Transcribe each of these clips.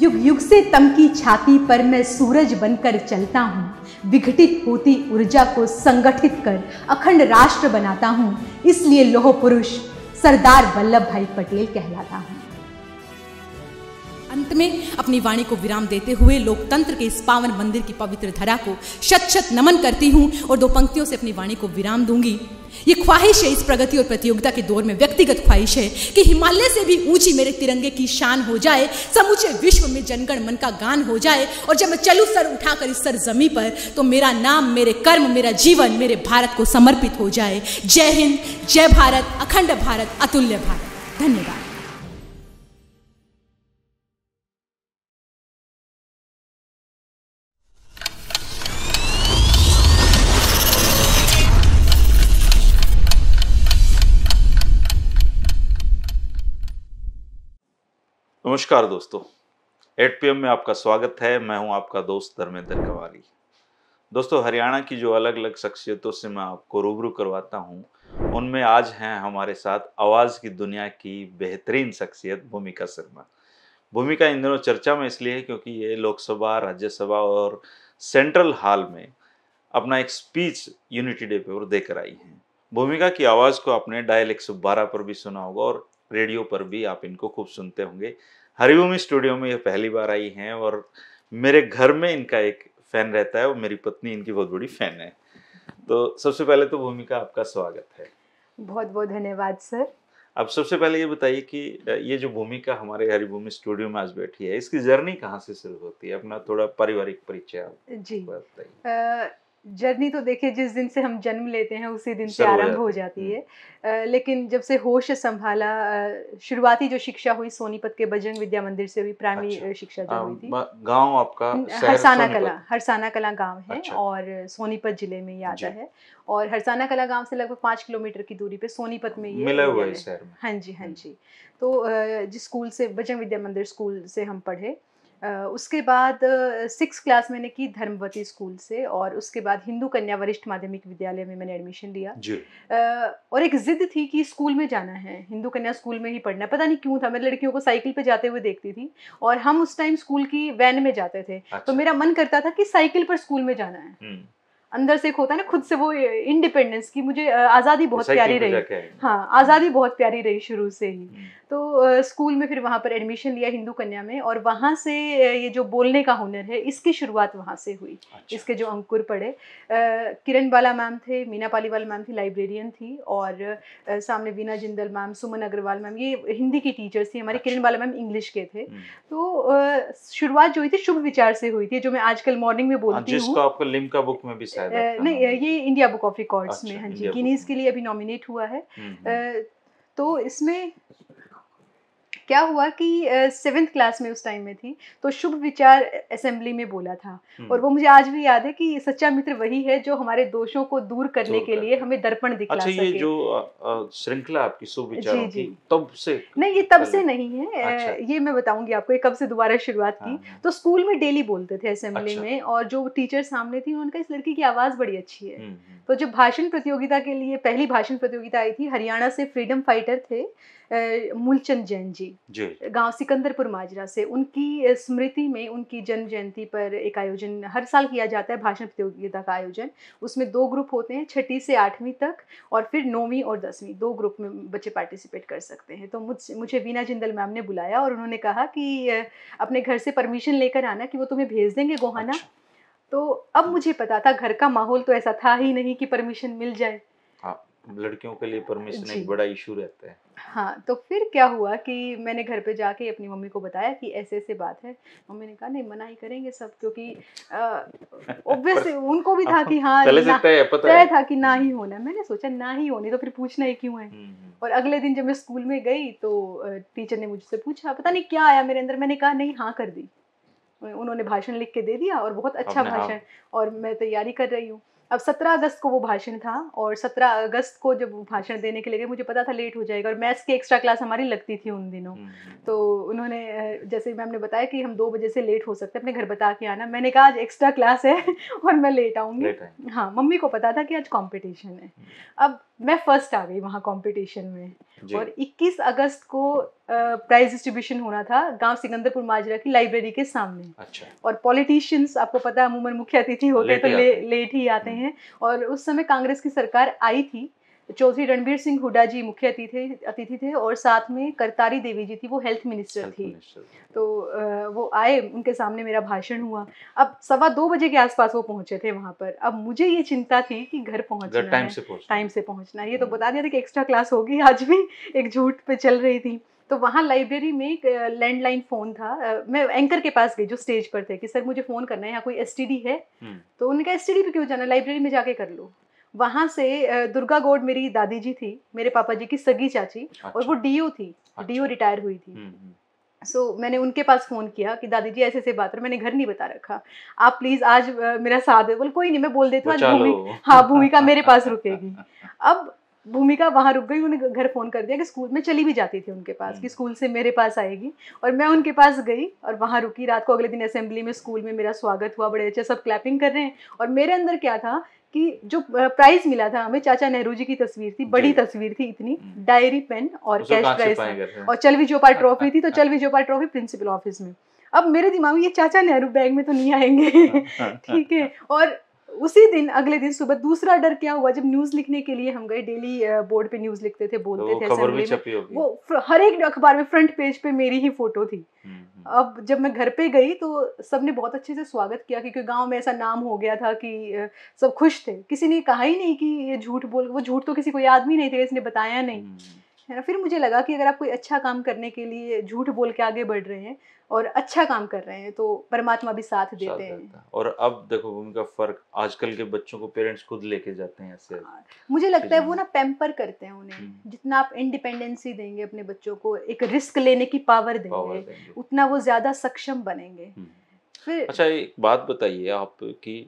युग युग से तम की छाती पर मैं सूरज बनकर चलता हूँ। विघटित होती ऊर्जा को संगठित कर अखंड राष्ट्र बनाता हूँ। इसलिए लौह पुरुष सरदार वल्लभ भाई पटेल कहलाता हूँ। अंत में अपनी वाणी को विराम देते हुए लोकतंत्र के इस पावन मंदिर की पवित्र धरा को शत शत नमन करती हूँ और दो पंक्तियों से अपनी वाणी को विराम दूंगी। ये ख्वाहिश है, इस प्रगति और प्रतियोगिता के दौर में व्यक्तिगत ख्वाहिश है कि हिमालय से भी ऊंची मेरे तिरंगे की शान हो जाए, समूचे विश्व में जनगण मन का गान हो जाए और जब मैं चलूं सर उठाकर इस सरजमी पर तो मेरा नाम, मेरे कर्म, मेरा जीवन मेरे भारत को समर्पित हो जाए। जय हिंद, जय भारत, अखंड भारत, अतुल्य भारत। धन्यवाद। नमस्कार दोस्तों, 8 PM में आपका स्वागत है। मैं हूं आपका दोस्त धर्मेंद्र कवाली। दोस्तों, हरियाणा की जो अलग अलग शख्सियतों से मैं आपको रूबरू करवाता हूं, उनमें आज हैं हमारे साथ आवाज़ की दुनिया की बेहतरीन शख्सियत भूमिका शर्मा। भूमिका इन दिनों चर्चा में इसलिए है क्योंकि ये लोकसभा, राज्यसभा और सेंट्रल हॉल में अपना एक स्पीच यूनिटी डे पे देकर आई हैं। भूमिका की आवाज़ को आपने डायल 112 पर भी सुना होगा और रेडियो पर भी आप इनको खूब सुनते होंगे। हरिभूमि स्टूडियो में ये पहली बार आई हैं और मेरे घर में इनका एक फ़ैन रहता है और मेरी पत्नी इनकी बहुत बड़ी फ़ैन है। तो सबसे पहले तो भूमिका आपका स्वागत है। बहुत बहुत धन्यवाद सर। अब सबसे पहले ये बताइए कि ये जो भूमिका हमारे हरिभूमि स्टूडियो में आज बैठी है, इसकी जर्नी कहाँ से शुरू होती है? अपना थोड़ा पारिवारिक परिचय आप जी बताइए। जर्नी तो देखिए, जिस दिन से हम जन्म लेते हैं उसी दिन से आरंभ हो जाती है। लेकिन जब से होश संभाला, शुरुआती जो शिक्षा हुई सोनीपत के बजरंग विद्या मंदिर से हुई, प्राइमरी शिक्षा जो हुई थी। गांव आपका हरसाना कला गांव है। अच्छा। और सोनीपत जिले में ये आता है और हरसाना कला गांव से लगभग 5 किलोमीटर की दूरी पे सोनीपत में ये मिला हुआ है शहर में। हाँ जी। तो जिस स्कूल से, बजरंग विद्या मंदिर स्कूल से हम पढ़े, उसके बाद 6th क्लास मैंने की धर्मवती स्कूल से और उसके बाद हिंदू कन्या वरिष्ठ माध्यमिक विद्यालय में मैंने एडमिशन लिया जी। और एक जिद थी कि स्कूल में जाना है, हिंदू कन्या स्कूल में ही पढ़ना है। पता नहीं क्यों था, मैं लड़कियों को साइकिल पे जाते हुए देखती थी और हम उस टाइम स्कूल की वैन में जाते थे। अच्छा। तो मेरा मन करता था कि साइकिल पर स्कूल में जाना है। अंदर से एक होता है ना खुद से वो इंडिपेंडेंस की, मुझे आज़ादी बहुत प्यारी रही। हाँ, आज़ादी बहुत प्यारी रही शुरू से ही। तो स्कूल में फिर वहाँ पर एडमिशन लिया हिंदू कन्या में और वहाँ से ये जो बोलने का हुनर है इसकी शुरुआत वहाँ से हुई। अच्छा। इसके जो अंकुर पड़े, किरण बाला मैम थे, मीना पालीवाल मैम थी, लाइब्रेरियन थी, और सामने वीना जिंदल मैम, सुमन अग्रवाल मैम, ये हिंदी की टीचर्स थी हमारी। अच्छा। किरण बाला मैम इंग्लिश के थे। तो शुरुआत जो हुई थी शुभ विचार से हुई थी, जो मैं आजकल मॉर्निंग में बोलती हूँ, जिसको आपको लिम्का बुक में भी नहीं, ये इंडिया बुक ऑफ रिकॉर्ड्स में, हाँ जी, गिनीज के लिए अभी नॉमिनेट हुआ है। तो इसमें क्या हुआ कि 7th क्लास में उस टाइम में थी, तो शुभ विचार असेंबली में बोला था और वो मुझे आज भी याद है कि सच्चा मित्र वही है जो हमारे दोषों को दूर करने के लिए हमें दर्पण दिखला सके। अच्छा, ये जो श्रृंखला आपकी शुभ विचारों की तब से? नहीं, ये तब से नहीं है। अच्छा। ये मैं बताऊंगी आपको ये कब से दोबारा शुरुआत की। तो स्कूल में डेली बोलते थे असेंबली में, और जो टीचर सामने थी उन्होंने कहा इस लड़की की आवाज़ बड़ी अच्छी है। तो जब भाषण प्रतियोगिता के लिए पहली भाषण प्रतियोगिता आई थी, हरियाणा से फ्रीडम फाइटर थे मूलचंद जैन जी, गांव सिकंदरपुर माजरा से, उनकी स्मृति में उनकी जन्म जयंती पर एक आयोजन हर साल किया जाता है, भाषण प्रतियोगिता का आयोजन। उसमें 2 ग्रुप होते हैं, 6ठी से 8वीं तक, और फिर 9वीं और 10वीं 2 ग्रुप में बच्चे पार्टिसिपेट कर सकते हैं। तो मुझे वीना जिंदल मैम ने बुलाया और उन्होंने कहा कि अपने घर से परमिशन लेकर आना कि वो तुम्हें भेज देंगे गोहाना। अच्छा। तो अब मुझे पता था, घर का माहौल तो ऐसा था ही नहीं कि परमिशन मिल जाए। हाँ, लड़कियों के लिए परमिशन एक बड़ा इशू रहता है। हाँ, तो फिर क्या हुआ कि मैंने घर पे जाके अपनी मम्मी को बताया कि ऐसे ऐसे बात है। मम्मी ने कहा नहीं, मना ही करेंगे सब, क्योंकि ऑब्वियसली उनको भी था कि हाँ, तय था कि ना ही होना। मैंने सोचा ना ही होनी तो फिर पूछना ही क्यों है। और अगले दिन जब मैं स्कूल में गई तो टीचर ने मुझसे पूछा, पता नहीं क्या आया मेरे अंदर, मैंने कहा नहीं, हाँ कर दी। उन्होंने भाषण लिख के दे दिया और बहुत अच्छा भाषण, और मैं तैयारी कर रही हूँ। अब 17 अगस्त को वो भाषण था और 17 अगस्त को जब वो भाषण देने के लिए गए, मुझे पता था लेट हो जाएगा और मैथ्स की एक्स्ट्रा क्लास हमारी लगती थी उन दिनों। तो उन्होंने जैसे मैम ने बताया कि हम 2 बजे से लेट हो सकते हैं, अपने घर बता के आना। मैंने कहा आज एक्स्ट्रा क्लास है और मैं लेट आऊँगी। हाँ, मम्मी को पता था कि आज कॉम्पिटिशन है। अब मैं फर्स्ट आ गई वहाँ कॉम्पिटिशन में और 21 अगस्त को प्राइज डिस्ट्रीब्यूशन होना था गांव सिकंदरपुर माजरा की लाइब्रेरी के सामने। अच्छा। और पॉलिटिशियंस आपको पता है अमूमन मुख्य अतिथि होते हैं तो लेट ही आते हैं। और उस समय कांग्रेस की सरकार आई थी, चौधरी रणबीर सिंह हुड्डा जी मुख्य अतिथि थे और साथ में करतारी देवी जी थी, वो हेल्थ मिनिस्टर थी। तो वो आए, उनके सामने मेरा भाषण हुआ। अब 2:15 बजे के आसपास वो पहुंचे थे वहां पर। अब मुझे ये चिंता थी कि घर पहुंचना है, टाइम से पहुंचना है। ये तो बता दिया था कि एक्स्ट्रा क्लास होगी, आज भी एक झूठ पे चल रही थी। तो वहाँ लाइब्रेरी में एक लैंडलाइन फ़ोन था। मैं एंकर के पास गई जो स्टेज पर थे कि सर मुझे फ़ोन करना है, यहाँ कोई एसटीडी है? तो उन्होंने कहा एसटीडी पे क्यों जाना, लाइब्रेरी में जाके कर लो। वहाँ से दुर्गा गौड़ मेरी दादी जी थी, मेरे पापा जी की सगी चाची। अच्छा। और वो डीओ थी। अच्छा। डीओ रिटायर हुई थी। सो मैंने उनके पास फ़ोन किया कि दादी जी ऐसे ऐसे बात है, मैंने घर नहीं बता रखा, आप प्लीज़ आज मेरा साथ दे। बोल कोई नहीं, मैं बोल देती हूँ आज भूमिका मेरे पास रुकेगी। अब भूमिका वहाँ रुक गई, उन्होंने घर फ़ोन कर दिया कि स्कूल में चली भी जाती थी उनके पास कि स्कूल से मेरे पास आएगी। और मैं उनके पास गई और वहाँ रुकी रात को। अगले दिन असेंबली में स्कूल में मेरा स्वागत हुआ, बड़े अच्छे सब क्लैपिंग कर रहे हैं। और मेरे अंदर क्या था कि जो प्राइज़ मिला था हमें, चाचा नेहरू जी की तस्वीर थी, बड़ी तस्वीर थी इतनी, डायरी पेन और कैश प्राइज़ और चल विजयोपाल ट्रॉफी थी। तो चल विजयोपाल ट्रॉफी प्रिंसिपल ऑफिस में। अब मेरे दिमाग में ये चाचा नेहरू बैग में तो नहीं आएंगे ठीक है। और उसी दिन अगले दिन सुबह दूसरा डर क्या हुआ, जब न्यूज़ लिखने के लिए हम गए, डेली बोर्ड पे न्यूज़ लिखते थे, बोलते थे असेंबली में, वो हर एक अखबार में फ्रंट पेज पे मेरी ही फोटो थी। अब जब मैं घर पे गई तो सबने बहुत अच्छे से स्वागत किया क्योंकि गांव में ऐसा नाम हो गया था कि सब खुश थे। किसी ने कहा ही नहीं कि ये झूठ बोल, वो झूठ तो किसी को याद भी नहीं थे, इसने बताया नहीं है ना। फिर मुझे लगा कि अगर आप कोई अच्छा काम करने के लिए झूठ बोल के आगे बढ़ रहे हैं और अच्छा काम कर रहे हैं तो परमात्मा भी साथ देते हैं। और अब देखो भूमिका फर्क, आजकल के बच्चों को पेरेंट्स खुद लेके जाते हैं ऐसे। मुझे लगता है वो ना पैम्पर करते हैं उन्हें। जितना आप इंडिपेंडेंसी देंगे अपने बच्चों को, एक रिस्क लेने की पावर देंगे, उतना वो ज्यादा सक्षम बनेंगे। फिर अच्छा एक बात बताइए आप कि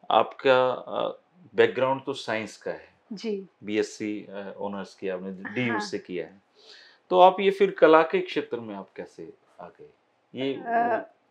आपका बैकग्राउंड तो साइंस का है जी, बीएससी ऑनर्स किया आपने, डीयू से किया है, तो आप ये फिर कला के क्षेत्र में आप कैसे आ गए? ये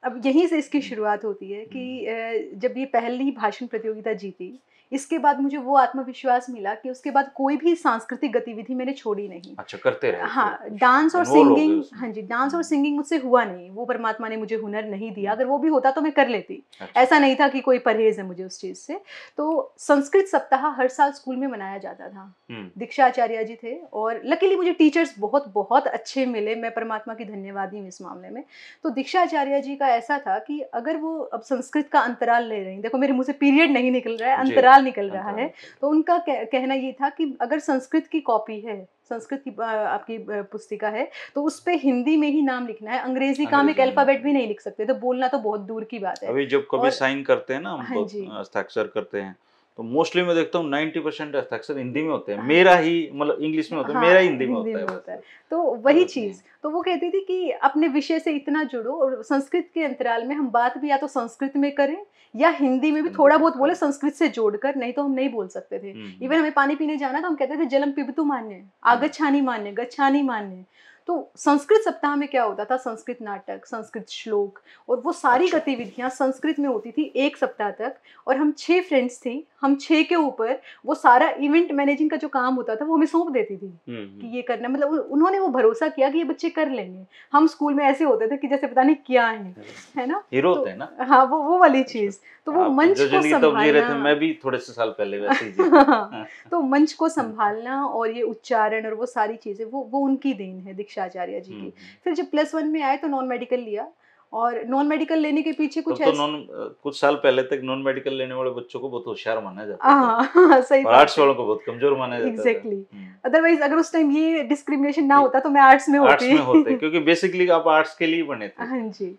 अब यहीं से इसकी शुरुआत होती है कि जब ये पहली भाषण प्रतियोगिता जीती, इसके बाद मुझे वो आत्मविश्वास मिला कि उसके बाद कोई भी सांस्कृतिक गतिविधि मैंने छोड़ी नहीं। अच्छा, करते रहे? हाँ, डांस और सिंगिंग, हाँ जी, डांस और सिंगिंग मुझसे हुआ नहीं, वो परमात्मा ने मुझे हुनर नहीं दिया। अगर वो भी होता तो मैं कर लेती। अच्छा। ऐसा नहीं था कि कोई परहेज है मुझे उस चीज़ से। तो संस्कृत सप्ताह हर साल स्कूल में मनाया जाता था। दीक्षा आचार्य जी थे और लकीली मुझे टीचर्स बहुत बहुत अच्छे मिले, मैं परमात्मा की धन्यवादी हूँ इस मामले में। तो दीक्षा आचार्य जी का ऐसा था कि अगर वो अब संस्कृत का अंतराल ले रहे हैं, देखो मेरे मुँह से पीरियड नहीं निकल रहा है, अंतराल निकल रहा है, तो उनका कहना ये था कि अगर संस्कृत की कॉपी है, संस्कृत की आपकी पुस्तिका है, तो उस पे हिंदी में ही नाम लिखना है, अंग्रेजी का हम एक अल्फाबेट भी नहीं लिख सकते, तो बोलना तो बहुत दूर की बात है। अभी जब कभी साइन करते हैं ना हम, हस्ताक्षर करते हैं, तो मोस्टली मैं देखता हूँ 90% हस्ताक्षर हिंदी में होते हैं। मेरा ही मतलब इंग्लिश में होता है, मेरा हिंदी में होता है। तो वही चीज़, तो वो कहती थी कि अपने विषय से इतना जुड़ो और संस्कृत के अंतराल में हम बात भी या तो संस्कृत में करें या हिंदी में भी थोड़ा बहुत बोले, संस्कृत से जोड़कर, नहीं तो हम नहीं बोल सकते थे। इवन हमें पानी पीने जाना था, हम कहते थे जलम पिबतु मान्य, आगच्छानि मान्य, गच्छानि मान्य। तो संस्कृत सप्ताह में क्या होता था, संस्कृत नाटक, संस्कृत श्लोक और वो सारी गतिविधियां संस्कृत में होती थी एक सप्ताह तक। और हम 6 फ्रेंड्स थे, हम 6 के ऊपर वो सारा इवेंट मैनेजिंग का जो काम होता था वो हमें सौंप देती थी कि ये करना, मतलब उन्होंने वो भरोसा किया कि ये बच्चे कर लेंगे। हम स्कूल में ऐसे होते थे कि जैसे पता नहीं क्या है ना, हीरो होते हैं ना। हाँ, वो वाली चीज। तो वो मंच को संभालना, मैं भी थोड़े से साल पहले वैसे ही तो मंच को संभालना और ये उच्चारण और वो सारी चीजें वो उनकी देन है, दीक्षा आचार्य जी की। फिर जब +1 में आए तो नॉन मेडिकल लिया और नॉन मेडिकल लेने के पीछे कुछ कुछ साल पहले तक नॉन मेडिकल लेने वाले बच्चों को बहुत होशियार माना जाता था। सही, और आर्ट्स वालों को बहुत कमजोर माना जाता था। एग्जैक्टली। अदरवाइज अगर उस टाइम ये डिस्क्रिमिनेशन ना होता तो मैं आर्ट्स में होती, क्योंकि बेसिकली आप आर्ट्स के लिए बने थे। हाँ जी,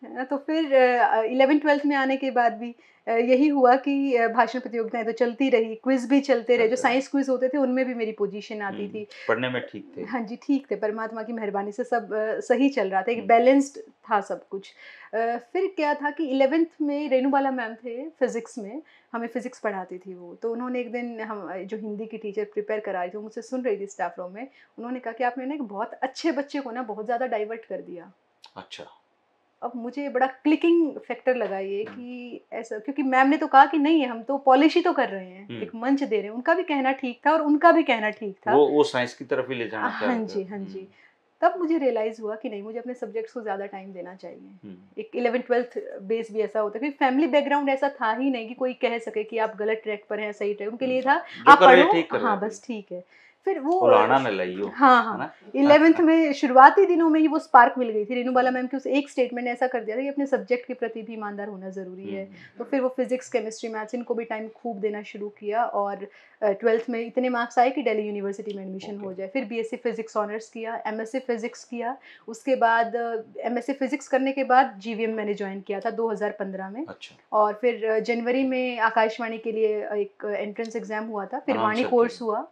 है ना। तो फिर 11th-12th में आने के बाद भी यही हुआ कि भाषण प्रतियोगिताएं तो चलती रही, क्विज भी चलते रहे। जो साइंस क्विज होते थे उनमें भी मेरी पोजीशन आती थी। पढ़ने में ठीक थे? हाँ जी, ठीक थे, परमात्मा की मेहरबानी से सब सही चल रहा था, एक बैलेंस्ड था सब कुछ। फिर क्या था कि 11th में रेणुबाला मैम थे फिज़िक्स में, हमें फ़िज़िक्स पढ़ाती थी वो। तो उन्होंने एक दिन हम जो हिंदी की टीचर प्रिपेयर करा रही थी, वो मुझसे सुन रही थी स्टाफ रूम में। उन्होंने कहा कि आपने ना एक बहुत अच्छे बच्चे को ना बहुत ज़्यादा डाइवर्ट कर दिया। अच्छा। अब मुझे बड़ा क्लिकिंग फैक्टर लगा ये कि ऐसा, क्योंकि मैम ने तो कहा कि नहीं हम तो पॉलिश ही तो कर रहे हैं, एक मंच दे रहे हैं। उनका भी कहना ठीक था और उनका भी कहना ठीक था। वो साइंस की तरफ ही ले जाना चाह रहे हाँ थे। जी, हाँ जी। तब मुझे रियलाइज़ हुआ कि नहीं, मुझे अपने सब्जेक्ट्स को ज़्यादा टाइम देना चाहिए। एक 11th-12th बेस भी ऐसा होता है क्योंकि फैमिली बैकग्राउंड ऐसा था ही नहीं कि कोई कह सके कि आप गलत ट्रैक पर हैं, सही ट्रैक। उनके लिए था आप पढ़ो, हाँ बस ठीक है। फिर वो हाँ, हाँ, 11th में शुरुआती दिनों में ही वो स्पार्क मिल गई थी। रेणुबाला मैम के उस एक स्टेटमेंट ने ऐसा कर दिया था कि अपने सब्जेक्ट के प्रति भी ईमानदार होना ज़रूरी है। तो फिर वो फिज़िक्स, केमिस्ट्री, मैथ्स इनको भी टाइम खूब देना शुरू किया और 12th में इतने मार्क्स आए कि दिल्ली यूनिवर्सिटी में एडमिशन हो जाए। फिर बीएससी फिज़िक्स ऑनर्स किया, एमएससी फिज़िक्स किया। उसके बाद एमएससी फिज़िक्स करने के बाद जीवीएम मैंने ज्वाइन किया था 2015 में। अच्छा। और फिर जनवरी में आकाशवाणी के लिए एक एंट्रेंस एग्ज़ाम हुआ था, फिर वाणी कोर्स हुआ।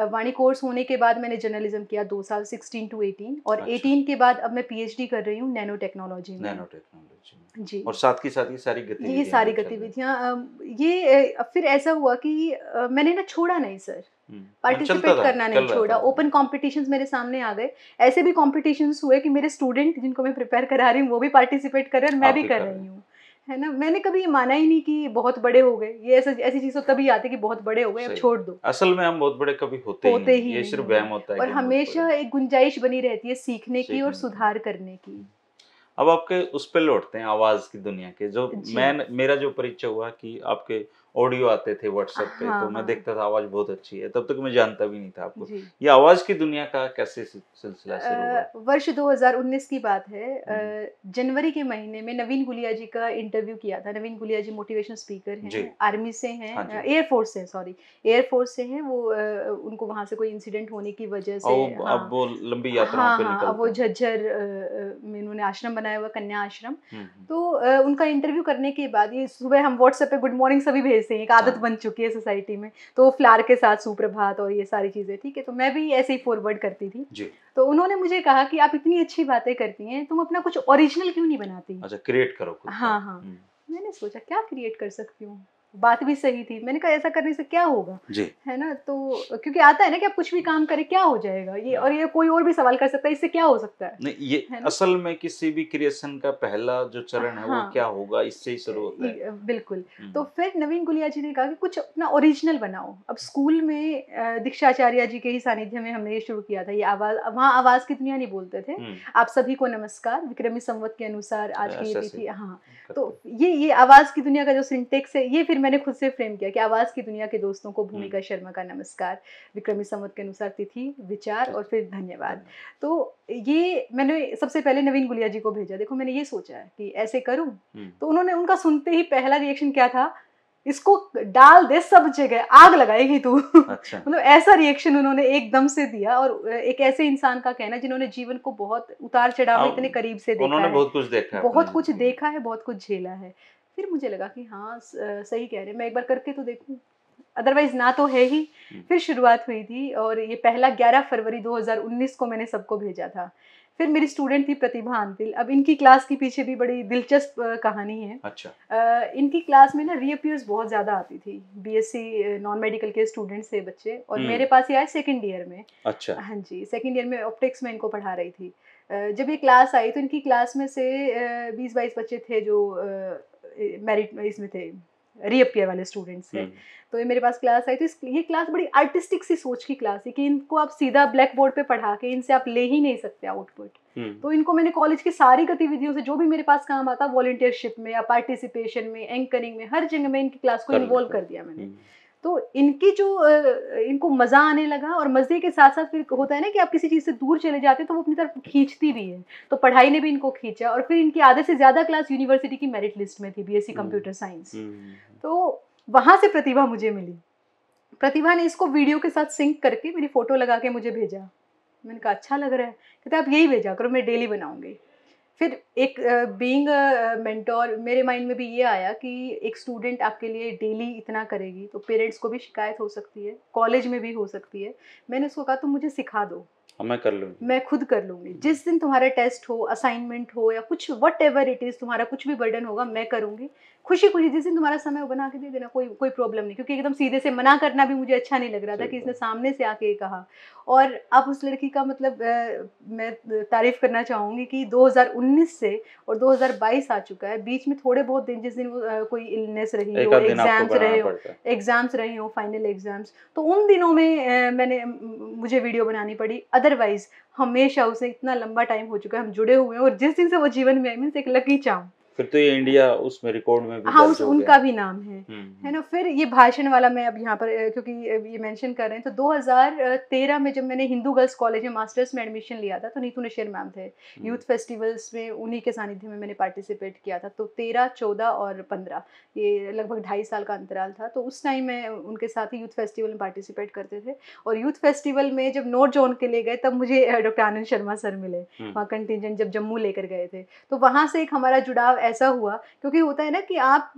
वाणी कोर्स होने के बाद मैंने जर्नलिज्म किया 2 साल, 16 to 18, और 18 के बाद अब मैं पीएचडी कर रही हूँ नैनो टेक्नोलॉजी में। जी। और साथ ही ये सारी गतिविधियाँ फिर ऐसा हुआ कि मैंने ना छोड़ा नहीं सर, पार्टिसिपेट करना नहीं छोड़ा। ओपन कॉम्पिटिशन्स मेरे सामने आ गए। ऐसे भी कॉम्पिटिशन्स हुए कि मेरे स्टूडेंट जिनको मैं प्रिपेयर करा रही हूँ वो भी पार्टिसिपेट कर रहे हैं और मैं भी कर रही हूँ, है ना। मैंने कभी ये माना ही नहीं कि बहुत बड़े हो गए। ये ऐसी चीज़ तो तभी आती है कि बहुत बड़े हो गए, अब छोड़ दो। असल में हम बहुत बड़े कभी होते ही नहीं, ये सिर्फ वहम होता है। और हमेशा एक गुंजाइश बनी रहती है सीखने की और सुधार करने की। अब आपके उस पे लौटते हैं, आवाज की दुनिया के। जो मेरा जो परिचय हुआ कि आपके ऑडियो आते थे व्हाट्सएप पे, तो मैं देखता था आवाज बहुत अच्छी है। तब तक मैं जानता भी नहीं था आपको। ये आवाज की दुनिया का कैसे सिलसिला शुरू हुआ? वर्ष 2019 की बात है। जनवरी के महीने में नवीन गुलिया जी का इंटरव्यू किया था। नवीन गुलिया जी मोटिवेशनल स्पीकर हैं, आर्मी से हैं, एयरफोर्स से हैं। वो उनको वहाँ से कोई इंसिडेंट होने की वजह से अब वो लंबी यात्राओं पे निकलते हैं। अब वो झज्जर में उन्होंने आश्रम बनाया हुआ, कन्या आश्रम। तो उनका इंटरव्यू करने के बाद ये सुबह हम व्हाट्सएप पे गुड मॉर्निंग सभी भेजते हैं, एक आदत बन चुकी है सोसाइटी में। तो फ्लावर के साथ सुप्रभात और ये सारी चीज़ें, ठीक है। तो मैं भी ऐसे ही फॉरवर्ड करती थी जी। तो उन्होंने मुझे कहा कि आप इतनी अच्छी बातें करती हैं, तुम अपना कुछ ओरिजिनल क्यों नहीं बनाती? अच्छा, क्रिएट करो कुछ। हाँ। मैंने सोचा क्या क्रिएट कर सकती हूँ, बात भी सही थी। मैंने कहा ऐसा करने से क्या होगा जी, है ना। तो क्योंकि आता है ना कि आप कुछ भी काम करें क्या हो जाएगा ये, और ये कोई और भी सवाल कर सकता है इससे क्या हो सकता है। नहीं, ये है असल में किसी भी क्रिएशन का पहला जो चरण है वो क्या होगा, इससे ही शुरू होता है। बिल्कुल। तो फिर नवीन गुलिया जी ने कहा कि कुछ अपना ओरिजिनल बनाओ। अब स्कूल में दीक्षाचार्य जी के ही सानिध्य में हमने ये शुरू किया था। ये आवाज, वहाँ आवाज की दुनिया नहीं बोलते थे। आप सभी को नमस्कार, विक्रमी संवत के अनुसार आज की ये तिथि। हाँ, तो ये आवाज की दुनिया का जो सिंटेक्स है, ये फिर मैंने खुद से फ्रेम किया कि आवाज की दुनिया के दोस्तों को भूमिका शर्मा का नमस्कार, विक्रमी संवत के अनुसार तिथि, विचार और फिर धन्यवाद। तो ये मैंने सबसे पहले नवीन गुलिया जी को भेजा। देखो मैंने ये सोचा है कि ऐसे करूं। तो उन्होंने, उनका सुनते ही पहला रिएक्शन क्या था, इसको डाल दे सब जगह, आग लगाएगी तू। अच्छा। मतलब ऐसा रिएक्शन उन्होंने एकदम से दिया। और एक ऐसे इंसान का कहना जिन्होंने जीवन को बहुत उतार चढ़ाव इतने करीब से देखा है, उन्होंने बहुत कुछ देखा है, बहुत कुछ देखा है, बहुत कुछ झेला है। फिर मुझे लगा कि हाँ सही कह रहे हैं, मैं एक बार करके तो देखूं, अदरवाइज ना तो है ही। फिर शुरुआत हुई थी और ये पहला 11 फरवरी 2019 को मैंने सबको भेजा था। फिर मेरी स्टूडेंट थी प्रतिभा अंतिल। अब इनकी क्लास के पीछे भी बड़ी दिलचस्प कहानी है। अच्छा। इनकी क्लास में ना रीअपियर्स बहुत ज़्यादा आती थी। बीएससी नॉन मेडिकल के स्टूडेंट्स थे बच्चे, और मेरे पास ये आए सेकेंड ईयर में। अच्छा। हाँ जी, सेकेंड ईयर में ऑप्टिक्स में इनको पढ़ा रही थी। जब ये क्लास आई तो इनकी क्लास में से 20-22 बच्चे थे जो मेरिट इसमें थे, रीअपियर वाले स्टूडेंट्स थे। तो ये मेरे पास क्लास आई तो ये क्लास बड़ी आर्टिस्टिक सी सोच की क्लास है कि इनको आप सीधा ब्लैक बोर्ड पे पढ़ा के इनसे आप ले ही नहीं सकते आउटपुट। तो इनको मैंने कॉलेज की सारी गतिविधियों से जो भी मेरे पास काम आता, वॉलंटियरशिप में या पार्टिसिपेशन में, एंकरिंग में, हर जगह में इनकी क्लास को इन्वॉल्व कर दिया मैंने। तो इनकी जो इनको मज़ा आने लगा, और मज़े के साथ साथ फिर होता है ना कि आप किसी चीज़ से दूर चले जाते हैं तो वो अपनी तरफ खींचती भी है। तो पढ़ाई ने भी इनको खींचा, और फिर इनकी आधे से ज़्यादा क्लास यूनिवर्सिटी की मेरिट लिस्ट में थी, बीएससी कंप्यूटर साइंस। तो वहाँ से प्रतिभा मुझे मिली। प्रतिभा ने इसको वीडियो के साथ सिंक करके मेरी फ़ोटो लगा के मुझे भेजा। मैंने कहा अच्छा लग रहा है। कहते आप यही भेजा करो, मैं डेली बनाऊँगी। फिर एक बीइंग मेंटोर मेरे माइंड में भी ये आया कि एक स्टूडेंट आपके लिए डेली इतना करेगी तो पेरेंट्स को भी शिकायत हो सकती है, कॉलेज में भी हो सकती है। मैंने उसको कहा तुम मुझे सिखा दो, मैं कर लूँगी, मैं खुद कर लूँगी। जिस दिन तुम्हारा टेस्ट हो, असाइनमेंट हो या कुछ वट एवर इट इज़, तुम्हारा कुछ भी बर्डन होगा मैं करूँगी। खुशी खुशी जिस दिन तुम्हारा समय हो बना के दे देना, कोई प्रॉब्लम नहीं। क्योंकि एकदम सीधे से मना करना भी मुझे अच्छा नहीं लग रहा था कि इसने सामने से आके कहा। और अब उस लड़की का मतलब मैं तारीफ़ करना चाहूँगी कि 2019 से और 2022 आ चुका है। बीच में थोड़े बहुत दिन जिस दिन कोई इलनेस रही हो, एग्ज़ाम्स रहे हो, फाइनल एग्ज़ाम्स, तो उन दिनों में मुझे वीडियो बनानी पड़ी। अदरवाइज़ हमेशा उसे इतना लंबा टाइम हो चुका है, हम जुड़े हुए हैं। और जिस दिन से वो जीवन में आई, मीन्स एक लकी चार्म। फिर तो ये इंडिया उसमें रिकॉर्ड में भी हाँ, उनका भी नाम है ना। फिर ये भाषण वाला मैं अब यहाँ पर क्योंकि ये मेंशन कर रहे हैं, तो 2013 में जब मैंने हिंदू गर्ल्स कॉलेज में मास्टर्स में एडमिशन लिया था, तो नीतू नशीर मैम थे। यूथ फेस्टिवल्स में उन्हीं के सानिध्य में मैंने पार्टिसिपेट किया था। तो 13, 14 और 15 ये लगभग 2.5 साल का अंतराल था। तो उस टाइम में उनके साथ ही यूथ फेस्टिवल में पार्टिसिपेट करते थे। और यूथ फेस्टिवल में जब नॉर्थ जोन के लिए गए, तब मुझे डॉक्टर आनंद शर्मा सर मिले, वहाँ कंटिजेंट जब जम्मू लेकर गए थे। तो वहाँ से एक हमारा जुड़ाव ऐसा हुआ, क्योंकि होता है ना कि आप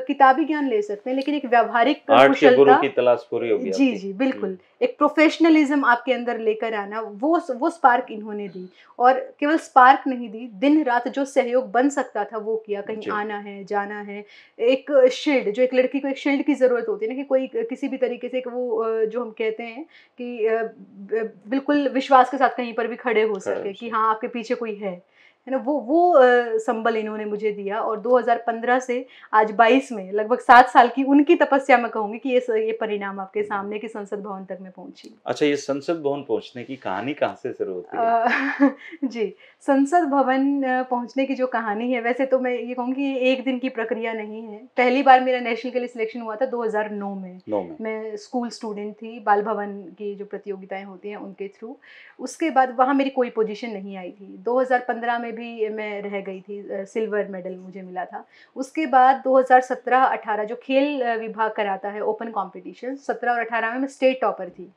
किताबी ज्ञान ले सकते हैं, लेकिन एक व्यावहारिक कुशलता की तलाश पूरी होगी। जी बिल्कुल, एक प्रोफेशनलिज्म आपके अंदर लेकर आना, वो स्पार्क इन्होंने दी। और केवल स्पार्क नहीं दी, दिन रात जो सहयोग बन सकता था वो किया। कहीं आना है, जाना है, एक शील्ड, जो एक लड़की को एक शील्ड की ज़रूरत होती है ना, कि कोई किसी भी तरीके से वो जो हम कहते हैं कि बिल्कुल विश्वास के साथ कहीं पर भी खड़े हो सके कि हाँ आपके पीछे कोई है ना, वो संबल इन्होंने मुझे दिया। और 2015 से आज 22 में लगभग 7 साल की उनकी तपस्या मैं कहूँगी कि ये परिणाम आपके सामने कि संसद भवन तक मैं पहुँची। अच्छा, ये संसद भवन पहुँचने की कहानी कहाँ से शुरू होती है? जी, संसद भवन पहुँचने की जो कहानी है, वैसे तो मैं ये कहूँगी ये एक दिन की प्रक्रिया नहीं है। पहली बार मेरा नेशनल के लिए सिलेक्शन हुआ था 2009 में। मैं स्कूल स्टूडेंट थी, बाल भवन की जो प्रतियोगिताएं होती हैं उनके थ्रू। उसके बाद वहाँ मेरी कोई पोजीशन नहीं आई थी। 2015 में भी मैं रह गई थी, सिल्वर मेडल मुझे मिला था। उसके बाद 2017-18 जो खेल विभाग कराता है ओपन कॉम्पिटिशन, 17 और 18 में मैं स्टेट टॉपर थी।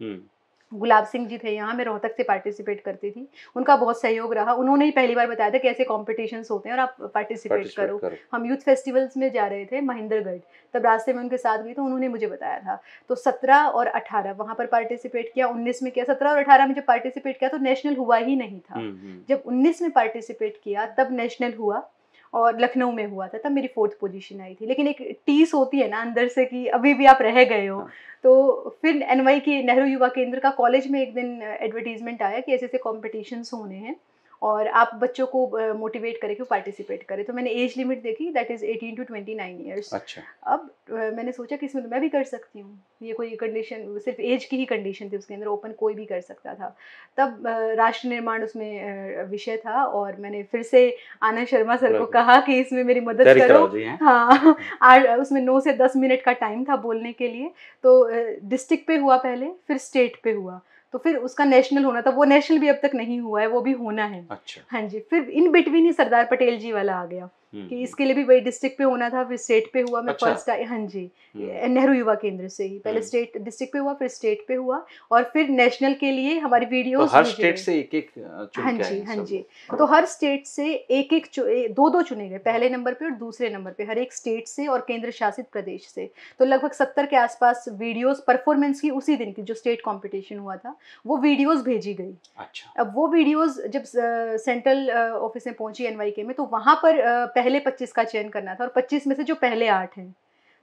गुलाब सिंह जी थे यहाँ, मैं रोहतक से पार्टिसिपेट करती थी। उनका बहुत सहयोग रहा, उन्होंने ही पहली बार बताया था कि ऐसे कॉम्पिटिशन्स होते हैं और आप पार्टिसिपेट करो। हम यूथ फेस्टिवल्स में जा रहे थे महेंद्रगढ़, तब रास्ते में उनके साथ गई तो उन्होंने मुझे बताया था। तो 17 और 18 वहाँ पर पार्टिसिपेट किया, 19 में किया। 17 और 18 में जब पार्टिसिपेट किया तो नेशनल हुआ ही नहीं था। जब 19 में पार्टिसिपेट किया तब नेशनल हुआ और लखनऊ में हुआ था, तब मेरी 4th पोजीशन आई थी। लेकिन एक टीस होती है ना अंदर से कि अभी भी आप रह गए हो। तो फिर एनवाई की नेहरू युवा केंद्र का कॉलेज में एक दिन एडवर्टीजमेंट आया कि ऐसे ऐसे कॉम्पिटिशन्स होने हैं और आप बच्चों को मोटिवेट करें कि वो पार्टिसिपेट करें। तो मैंने एज लिमिट देखी, दैट इज़ 18 to 29 ईयर्स। अच्छा। अब मैंने सोचा कि इसमें तो मैं भी कर सकती हूँ, ये कोई कंडीशन, सिर्फ एज की ही कंडीशन थी उसके अंदर, ओपन कोई भी कर सकता था। तब राष्ट्र निर्माण उसमें विषय था और मैंने फिर से आनंद शर्मा सर को कहा कि इसमें मेरी मदद करो। हाँ, उसमें 9 से 10 मिनट का टाइम था बोलने के लिए। तो डिस्ट्रिक्ट पे हुआ पहले, फिर स्टेट पे हुआ, तो फिर उसका नेशनल होना था। वो नेशनल भी अब तक नहीं हुआ है, वो भी होना है। अच्छा। हाँ जी, फिर इन बिटवीन ही सरदार पटेल जी वाला आ गया कि इसके लिए भी वही डिस्ट्रिक्ट पे होना था, फिर स्टेट पे हुआ। मैं फर्स्ट आई, हाँ जी, नेहरू युवा केंद्र से ही पहले स्टेट डिस्ट्रिक्ट पे हुआ, फिर स्टेट पे हुआ और फिर नेशनल के लिए हमारी वीडियोस। तो हर स्टेट से एक-एक हाँ जी, हाँ जी। तो हर स्टेट से एक-एक 2-2 चुने गए, पहले नंबर पे और दूसरे नंबर पे, हर एक स्टेट से और केंद्र शासित प्रदेश से। तो लगभग 70 के आसपास वीडियोस परफॉर्मेंस की उसी दिन की जो स्टेट कॉम्पिटिशन हुआ था वो वीडियोस भेजी गई। अच्छा। अब वो वीडियोस जब सेंट्रल ऑफिस में पहुंची एनवाईके में, तो वहाँ पर पहले 25 का चयन करना था और 25 में से जो पहले 8 हैं,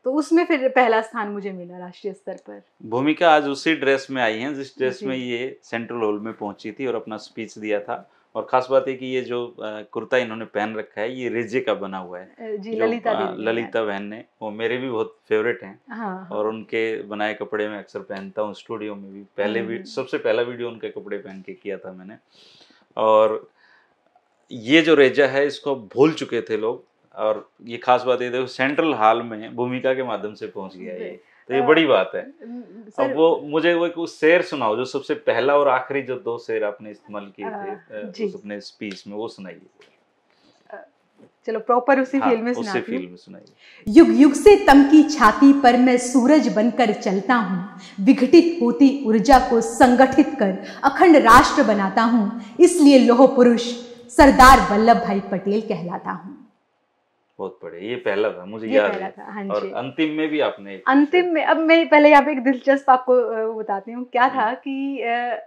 तो उसमें फिर पहला स्थान मुझे मिला राष्ट्रीय स्तर पर। भूमिका आज उसी ड्रेस में आई हैं जिस ड्रेस में ये सेंट्रल हॉल में पहुंची थी और अपना स्पीच दिया था। और खास बात है कि ये जो कुर्ता इन्होंने पहन रखा है ये रेजे का बना हुआ है जी, ललिता बहन ने, वो मेरे भी बहुत फेवरेट हैं। हाँ। और उनके बनाए कपड़े में अक्सर पहनता हूँ, स्टूडियो में भी पहले सबसे पहला वीडियो उनके कपड़े पहन के किया था मैंने। और ये जो रेजा है इसको भूल चुके थे लोग, और ये खास बात ये देखो सेंट्रल हॉल में भूमिका के माध्यम से पहुंच गया ये, तो ये बड़ी बात है। अब वो मुझे वो कुछ शेर सुनाओ, जो सबसे पहला और आखिरी जो 2 शेर आपने इस्तेमाल किए थे उस अपने स्पीच में, वो सुनाइए। चलो प्रॉपर उसी फील्ड में सुनाइए। युग युग से तम की छाती पर मैं सूरज बनकर चलता हूँ, विघटित होती ऊर्जा को संगठित कर अखंड राष्ट्र बनाता हूँ। इसलिए लोह पुरुष सरदार वल्लभ भाई पटेल कहलाता हूँ। बहुत बढ़िया, ये पहला था, मुझे ये याद पहला है। था, हाँ और जी। अंतिम में भी आपने अंतिम में, अब मैं पहले यहाँ पे एक दिलचस्प आपको बताती हूँ क्या था कि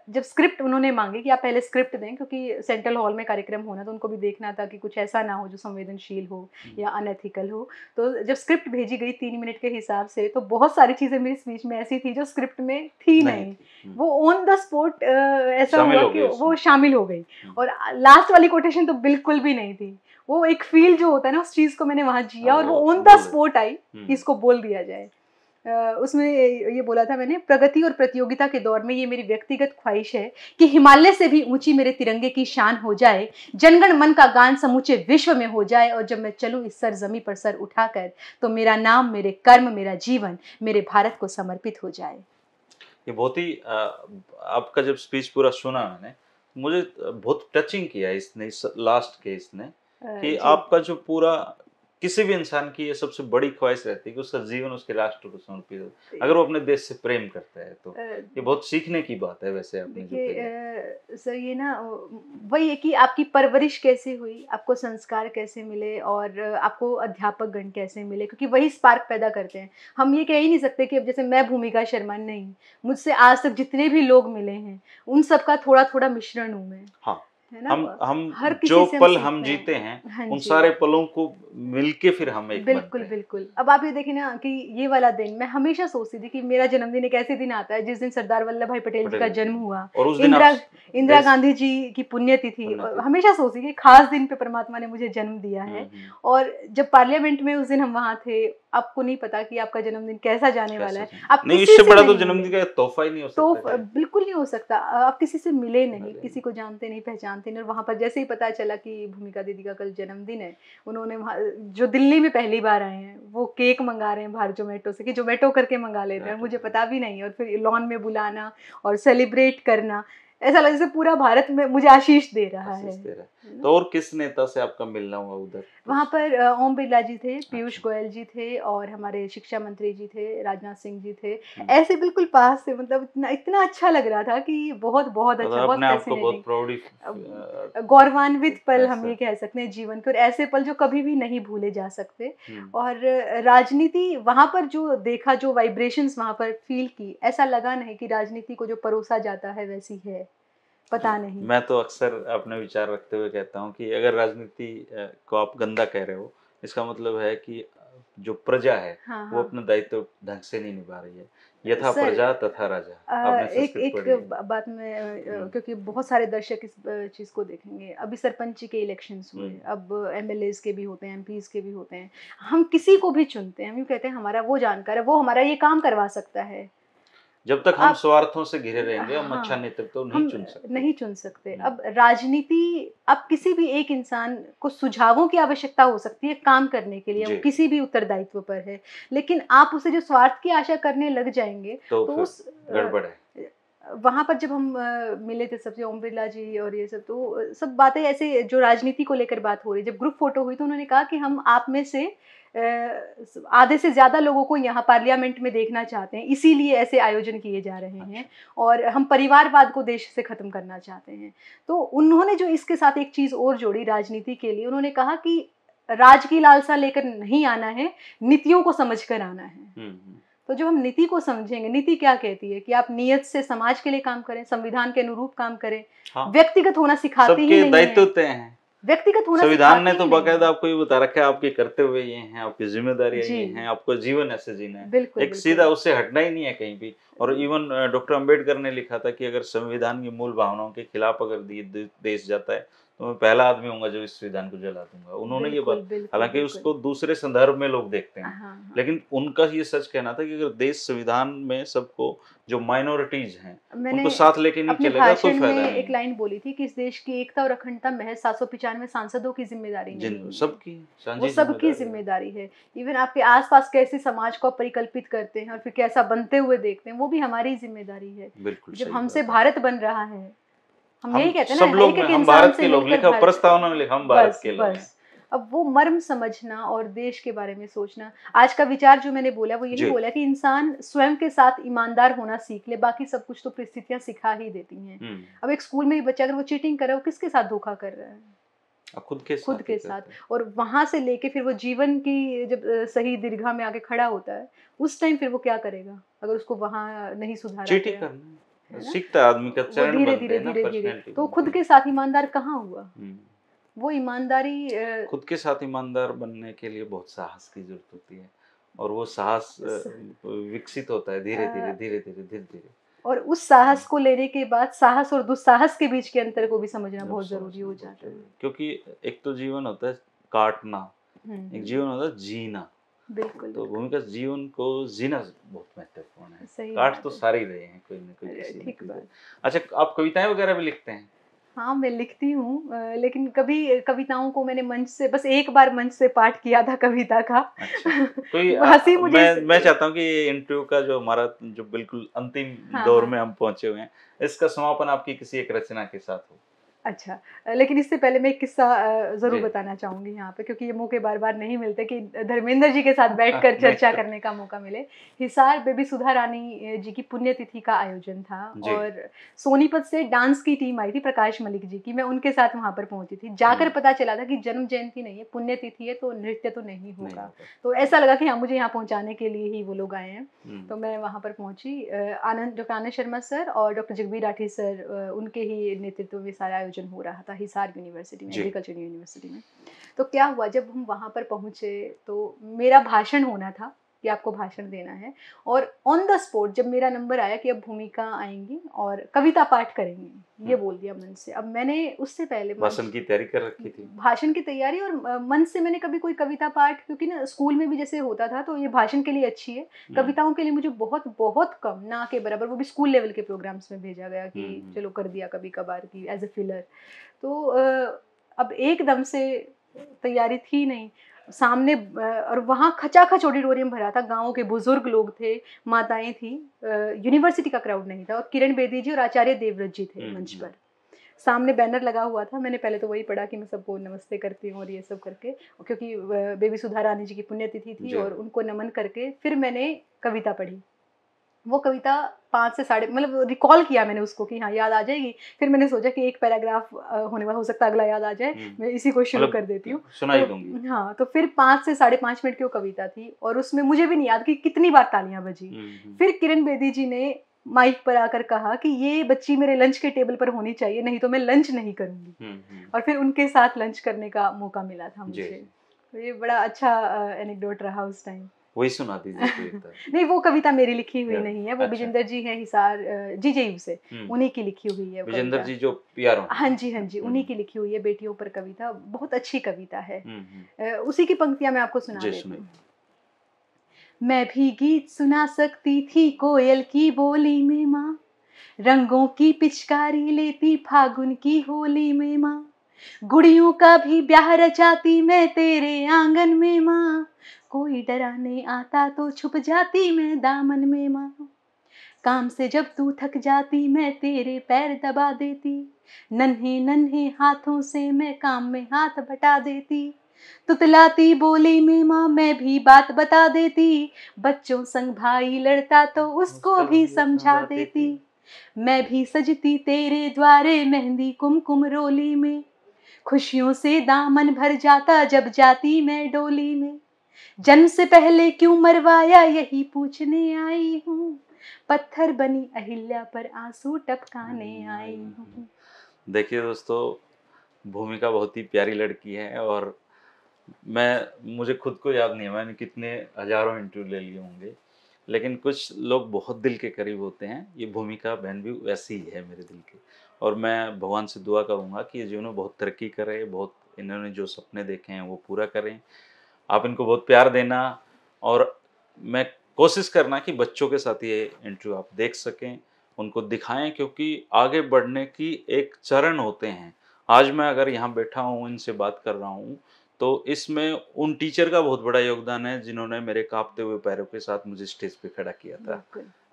जब स्क्रिप्ट उन्होंने मांगी कि आप पहले स्क्रिप्ट दें, क्योंकि सेंट्रल हॉल में कार्यक्रम होना तो उनको भी देखना था कि कुछ ऐसा ना हो जो संवेदनशील हो या अनएथिकल हो। तो जब स्क्रिप्ट भेजी गई 3 मिनट के हिसाब से, तो बहुत सारी चीज़ें मेरी स्पीच में ऐसी थी जो स्क्रिप्ट में थी नहीं। वो ऑन द स्पॉट ऐसा हुआ कि वो शामिल हो गई। और लास्ट वाली कोटेशन तो बिल्कुल भी नहीं थी। वो एक फील जो होता है ना, उस चीज़ को मैंने वहाँ जिया और वो ऑन द स्पॉट आई कि इसको बोल दिया जाए। उसमें ये बोला था मैंने, प्रगति और प्रतियोगिता के दौर में ये मेरी व्यक्तिगत ख्वाहिश है कि हिमालय से भी ऊंची मेरे तिरंगे की शान हो जाए, जनगण मन का गान समूचे विश्व में हो जाए, और जब मैं चलूं इस सरजमी पर सर उठाकर तो मेरा नाम, मेरे कर्म, मेरा जीवन मेरे भारत को समर्पित हो जाए। ये बहुत ही आपका जब स्पीच पूरा सुना मैंने, मुझे बहुत टचिंग किया इसने, इस लास्ट के इसने, कि आपका जो पूरा, किसी भी इंसान की ये सबसे बड़ी ख्वाहिश रहती है कि उसका जीवन उसके राष्ट्र को समर्पित हो, अगर वो अपने देश से प्रेम करता है तो। ये बहुत सीखने की बात है वैसे आपने जो कही। सर ये ना वही है कि आपकी परवरिश कैसे हुई, आपको संस्कार कैसे मिले और आपको अध्यापक गण कैसे मिले, क्योंकि वही स्पार्क पैदा करते हैं। हम ये कह ही नहीं सकते कि अब जैसे मैं भूमिका शर्मा, नहीं, मुझसे आज तक जितने भी लोग मिले हैं उन सबका थोड़ा थोड़ा मिश्रण हूँ मैं। हाँ, है ना? हम हर जो किसी पल हम जीते हैं, हाँ उन जी, सारे पलों को मिलके फिर हम एक बिल्कुल बनते हैं। बिल्कुल। अब आप ये देखें ना कि ये वाला दिन मैं हमेशा सोचती थी कि मेरा जन्मदिन एक ऐसे दिन आता है जिस दिन सरदार वल्लभ भाई पटेल जी का जन्म हुआ, और उस दिन इंदिरा गांधी जी की पुण्यतिथि, हमेशा सोचती थी खास दिन पे परमात्मा ने मुझे जन्म दिया है। और जब पार्लियामेंट में उस दिन हम वहाँ थे, आपको नहीं पता कि आपका जन्मदिन कैसा जाने वाला है। आप नहीं, इससे बड़ा तो जन्मदिन का तोहफा ही नहीं हो सकता। तो बिल्कुल नहीं हो सकता। आप किसी से मिले नहीं, किसी को जानते नहीं, पहचानते नहीं, और वहाँ पर जैसे ही पता चला कि भूमिका दीदी का कल जन्मदिन है, उन्होंने जो दिल्ली में पहली बार आए हैं वो केक मंगा रहे हैं बाहर जोमेटो से, कि जोमेटो करके मंगा लेते हैं, मुझे पता भी नहीं, और फिर लॉन में बुलाना और सेलिब्रेट करना, ऐसा लगा जैसे पूरा भारत में मुझे आशीष दे रहा है। तो और किस नेता से आपका मिलना हुआ उधर? वहाँ पर ओम बिरला जी थे, पीयूष गोयल जी थे, और हमारे शिक्षा मंत्री जी थे, राजनाथ सिंह जी थे। ऐसे बिल्कुल पास से, मतलब इतना अच्छा लग रहा था कि बहुत बहुत अच्छा, बहुत फैसिनेटिंग, गौरवान्वित पल हम ये कह सकते हैं जीवन के, और ऐसे पल जो कभी भी नहीं भूले जा सकते। और राजनीति वहाँ पर जो देखा, जो वाइब्रेशंस वहाँ पर फील की, ऐसा लगा नहीं कि राजनीति को जो परोसा जाता है वैसी है, पता नहीं। मैं तो अक्सर अपने विचार रखते हुए कहता हूँ कि अगर राजनीति को आप गंदा कह रहे हो, इसका मतलब है कि जो प्रजा है वो अपना दायित्व ढंग से नहीं निभा रही है। यथा प्रजा तथा राजा। एक बात में, क्योंकि बहुत सारे दर्शक इस चीज़ को देखेंगे, अभी सरपंच के इलेक्शंस हुए, अब MLAs के भी होते हैं, MPs के भी होते हैं। हम किसी को भी चुनते हैं, हम यूँ कहते हैं हमारा वो जानकार है, वो हमारा ये काम करवा सकता है। जब तक हम स्वार्थों से घिरे रहेंगे, हम अच्छा नेतृत्व तो नहीं चुन सकते। अब राजनीति, अब किसी भी एक इंसान को सुझावों की आवश्यकता हो सकती है काम करने के लिए, वो किसी भी उत्तरदायित्व पर है, लेकिन आप उसे जो स्वार्थ की आशा करने लग जाएंगे तो उस गड़बड़ है। वहाँ पर जब हम मिले थे सबसे, ओम बिरला जी और ये सब, तो सब बातें ऐसे जो राजनीति को लेकर बात हो रही, जब ग्रुप फोटो हुई तो उन्होंने कहा कि हम आप में से आधे से ज़्यादा लोगों को यहाँ पार्लियामेंट में देखना चाहते हैं, इसीलिए ऐसे आयोजन किए जा रहे हैं, और हम परिवारवाद को देश से ख़त्म करना चाहते हैं। तो उन्होंने जो इसके साथ एक चीज़ और जोड़ी राजनीति के लिए, उन्होंने कहा कि राज की लालसा लेकर नहीं आना है, नीतियों को समझ कर आना है। तो जब हम नीति को समझेंगे, नीति क्या कहती है कि आप नियत से समाज के लिए काम करें, संविधान के अनुरूप काम करें। व्यक्तिगत होना सिखाते ही नहीं है, दायित्व तय हैं, व्यक्तिगत होना संविधान ने तो बाकायदा आपको ये बता रखा है, आपके कर्तव्य ये हैं, आपकी जिम्मेदारियां ये हैं, आपको जीवन ऐसे जीना है, एक सीधा उससे हटना ही नहीं है कहीं भी। और इवन डॉक्टर अंबेडकर ने लिखा था कि अगर संविधान की मूल भावनाओं के खिलाफ अगर देश जाता है तो मैं पहला आदमी होऊंगा जो इस संविधान को जला दूंगा। उन्होंने ये बात, हालांकि उसको दूसरे संदर्भ में लोग देखते हैं, लेकिन उनका ये सच कहना था कि अगर देश संविधान में सबको, जो माइनॉरिटीज हैं उनको साथ लेके नहीं चलेगा, कोई फायदा नहीं। एक लाइन बोली थी कि इस देश की एकता और अखंडता महज 795 सांसदों की जिम्मेदारी नहीं है, सबकी जिम्मेदारी है। इवन आपके आसपास कैसे समाज को परिकल्पित करते हैं और फिर कैसा बनते हुए देखते हैं, वो भी हमारी जिम्मेदारी है। जब हमसे भारत बन रहा है, हम यही कहते हैं ना, सब लोग हम भारत के लोग, लिखा प्रस्तावना में लिखा हम भारत के लोग। अब वो मर्म समझना और देश के बारे में सोचना, आज का विचार जो मैंने बोला वो यही बोला कि इंसान स्वयं के साथ ईमानदार होना सीख ले, बाकी सब कुछ तो परिस्थितियां सिखा ही देती हैं। अब एक स्कूल में ही बच्चा अगर वो चीटिंग कर रहा है, वो किसके साथ धोखा कर रहा है? खुद के खुद के करता साथ। है। और वहां से लेके फिर वो जीवन की जब सही दीर्घा में आके खड़ा होता है, उस टाइम फिर वो क्या करेगा अगर उसको वहां नहीं सुधारा चीटी गया, करना है ना? सीखता है आदमी का, वो चरण धीरे बनते धीरे हैं ना, धीरे धीरे पर्सनैलिटी तो बनती खुद है। के साथ ईमानदार कहाँ हुआ? वो ईमानदारी खुद के साथ ईमानदार बनने के लिए बहुत साहस की जरूरत होती है, और वो साहस विकसित होता है धीरे धीरे धीरे धीरे धीरे धीरे। और उस साहस को लेने के बाद साहस और दुस्साहस के बीच के अंतर को भी समझना जब बहुत जरूरी समझना हो बहुत जाता है। जरूरी, क्योंकि एक तो जीवन होता है काटना, एक हम्म, जीवन होता है जीना। बिल्कुल तो बिल्कुल भूमिका जीवन को जीना बहुत महत्वपूर्ण है। सही काट बात तो है। सारे ही रहे हैं कोई ना कोई, किसी न ठीक किसी। बात। अच्छा, आप कविताएं वगैरह भी लिखते हैं? हाँ, मैं लिखती हूँ, लेकिन कभी कविताओं को मैंने मंच से बस एक बार मंच से पाठ किया था कविता का। अच्छा, कोई हंसी मुझे मैं चाहता हूँ कि ये इंटरव्यू का जो हमारा जो बिल्कुल अंतिम हाँ दौर हाँ में हम पहुंचे हुए हैं, इसका समापन आपकी किसी एक रचना के साथ हो। अच्छा, लेकिन इससे पहले मैं एक किस्सा ज़रूर जी। बताना चाहूँगी यहाँ पे, क्योंकि ये मौके बार-बार नहीं मिलते कि धर्मेंद्र जी के साथ बैठकर चर्चा नहीं। करने का मौका मिले। हिसार बेबी सुधा रानी जी की पुण्यतिथि का आयोजन था जी। और सोनीपत से डांस की टीम आई थी प्रकाश मलिक जी की, मैं उनके साथ वहाँ पर पहुँची थी। जाकर पता चला था कि जन्म जयंती नहीं है, पुण्यतिथि है, तो नृत्य तो नहीं होगा। तो ऐसा लगा कि हाँ, मुझे यहाँ पहुँचाने के लिए ही वो लोग आए हैं। तो मैं वहाँ पर पहुँची, डॉक्टर आनंद शर्मा सर और डॉक्टर जगबीर राठी सर, उनके ही नेतृत्व में सारा आयोजन हो रहा था हिसार यूनिवर्सिटी में, जी। एग्रीकल्चर यूनिवर्सिटी में। तो क्या हुआ, जब हम वहाँ पर पहुँचे तो मेरा भाषण होना था कि आपको भाषण देना है, और ऑन द स्पॉट जब मेरा नंबर आया कि अब भूमिका आएंगी और कविता पाठ करेंगी, ये बोल दिया मन से। अब मैंने उससे पहले भाषण की तैयारी कर रखी थी? भाषण की तैयारी और मन से मैंने कभी कोई कविता पाठ, क्योंकि ना स्कूल में भी जैसे होता था, तो ये भाषण के लिए अच्छी है, कविताओं के लिए मुझे बहुत बहुत कम, ना के बराबर, वो भी स्कूल लेवल के प्रोग्राम्स में भेजा गया कि चलो कर दिया कभी कभार की एज ए फिलर। तो अब एकदम से तैयारी थी नहीं सामने, और वहाँ खचाखच ऑडिटोरियम भरा था, गाँव के बुजुर्ग लोग थे, माताएं थी, यूनिवर्सिटी का क्राउड नहीं था, और किरण बेदी जी और आचार्य देवव्रत जी थे मंच पर। सामने बैनर लगा हुआ था, मैंने पहले तो वही पढ़ा कि मैं सबको नमस्ते करती हूँ और ये सब करके, क्योंकि बेबी सुधा रानी जी की पुण्यतिथि थी और उनको नमन करके फिर मैंने कविता पढ़ी। वो कविता 5 से साढ़े, मतलब रिकॉल किया मैंने उसको कि हाँ याद आ जाएगी। फिर मैंने सोचा कि एक पैराग्राफ होने वाला, हो सकता है अगला याद आ जाए, मैं इसी को शुरू कर देती हूँ, सुनाई दूंगी। हाँ, तो फिर 5 से साढ़े 5 मिनट की वो कविता थी और उसमें मुझे भी नहीं याद कि कितनी बार तालियां बजी। फिर किरण बेदी जी ने माइक पर आकर कहा कि ये बच्ची मेरे लंच के टेबल पर होनी चाहिए, नहीं तो मैं लंच नहीं करूंगी। और फिर उनके साथ लंच करने का मौका मिला था मुझे। तो ये बड़ा अच्छा एनेक्डोट रहा उस टाइम। वही सुना दीजिए। नहीं, वो कविता मेरी लिखी हुई नहीं है, वो विजेंद्र जी हैं हिसार जीजेयू से, उन्हीं की लिखी हुई है विजेंद्र जी जो पीआर। हाँ जी हाँ जी, उन्हीं की लिखी हुई है, बेटियों पर कविता, बहुत अच्छी कविता है। उसी की पंक्तियां मैं आपको सुना देती हूँ। मैं भी गीत सुना सकती थी कोयल की बोली में माँ, रंगों की पिचकारी लेती फागुन की होली में माँ, गुड़ियों का भी ब्याह रचाती मैं तेरे आंगन में माँ, कोई डराने आता तो छुप जाती मैं दामन में माँ, काम से जब तू थक जाती मैं तेरे पैर दबा देती, नन्हे नन्हे हाथों से मैं काम में हाथ बटा देती, तुतलाती बोली में माँ मैं भी बात बता देती, बच्चों संग भाई लड़ता तो उसको भी समझा देती, मैं भी सजती तेरे द्वारे मेहंदी कुमकुम रोली में, खुशियों से दामन भर जाता जब जाती मैं डोली में, जन्म से पहले क्यों मरवाया यही पूछने आई हूँ, पत्थर बनी अहिल्या पर आंसू टपकाने आई हूँ। देखिए दोस्तों, भूमिका बहुत ही प्यारी लड़की है, और मुझे खुद को याद नहीं है मैंने कितने हजारों इंटरव्यू ले लिए होंगे, लेकिन कुछ लोग बहुत दिल के करीब होते हैं। ये भूमिका बहन भी वैसी ही है मेरे दिल की, और मैं भगवान से दुआ करूँगा कि ये जीवन में बहुत तरक्की करे, बहुत इन्होंने जो सपने देखे हैं वो पूरा करें। आप इनको बहुत प्यार देना, और मैं कोशिश करना कि बच्चों के साथ ये इंटरव्यू आप देख सकें, उनको दिखाएं, क्योंकि आगे बढ़ने की एक चरण होते हैं। आज मैं अगर यहाँ बैठा हूँ, इनसे बात कर रहा हूँ, तो इसमें उन टीचर का बहुत बड़ा योगदान है जिन्होंने मेरे कांपते हुए पैरों के साथ मुझे स्टेज पे खड़ा किया था।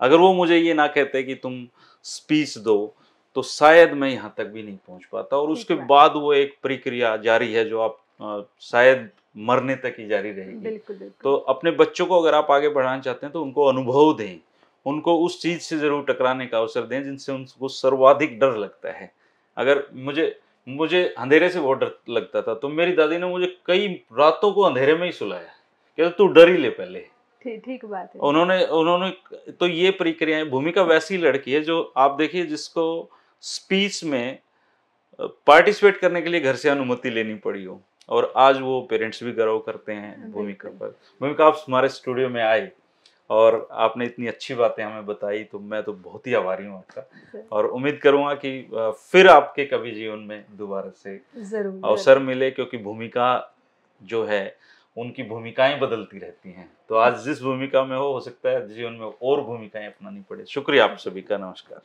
अगर वो मुझे ये ना कहते कि तुम स्पीच दो, तो शायद मैं यहाँ तक भी नहीं पहुँच पाता। और उसके बाद वो एक प्रक्रिया जारी है जो आप शायद मरने तक ही जारी रहेगी। बिल्कुल, बिल्कुल। तो अपने बच्चों को अगर आप आगे बढ़ाना चाहते हैं तो उनको अनुभव दें, उनको उस चीज़ से ज़रूर टकराने का अवसर दें जिनसे उनको सर्वाधिक डर लगता है। अगर मुझे मुझे अंधेरे से बहुत डर लगता था, तो मेरी दादी ने मुझे कई रातों को अंधेरे में ही सुलाया, कहते तू डर ही ले पहले। ठीक बात है। उन्होंने उन्होंने तो ये प्रक्रियाएं, भूमिका वैसी लड़की है जो आप देखिए जिसको स्पीच में पार्टिसिपेट करने के लिए घर से अनुमति लेनी पड़ी हो, और आज वो पेरेंट्स भी गर्व करते हैं भूमिका पर। भूमिका, आप हमारे स्टूडियो में आए और आपने इतनी अच्छी बातें हमें बताई, तो मैं तो बहुत ही आभारी हूँ आपका, और उम्मीद करूँगा कि फिर आपके कभी जीवन में दोबारा से अवसर मिले, क्योंकि भूमिका जो है उनकी भूमिकाएं बदलती रहती हैं। तो आज जिस भूमिका में हो सकता है जीवन में और भूमिकाएं अपनानी पड़े। शुक्रिया आप सभी का, नमस्कार।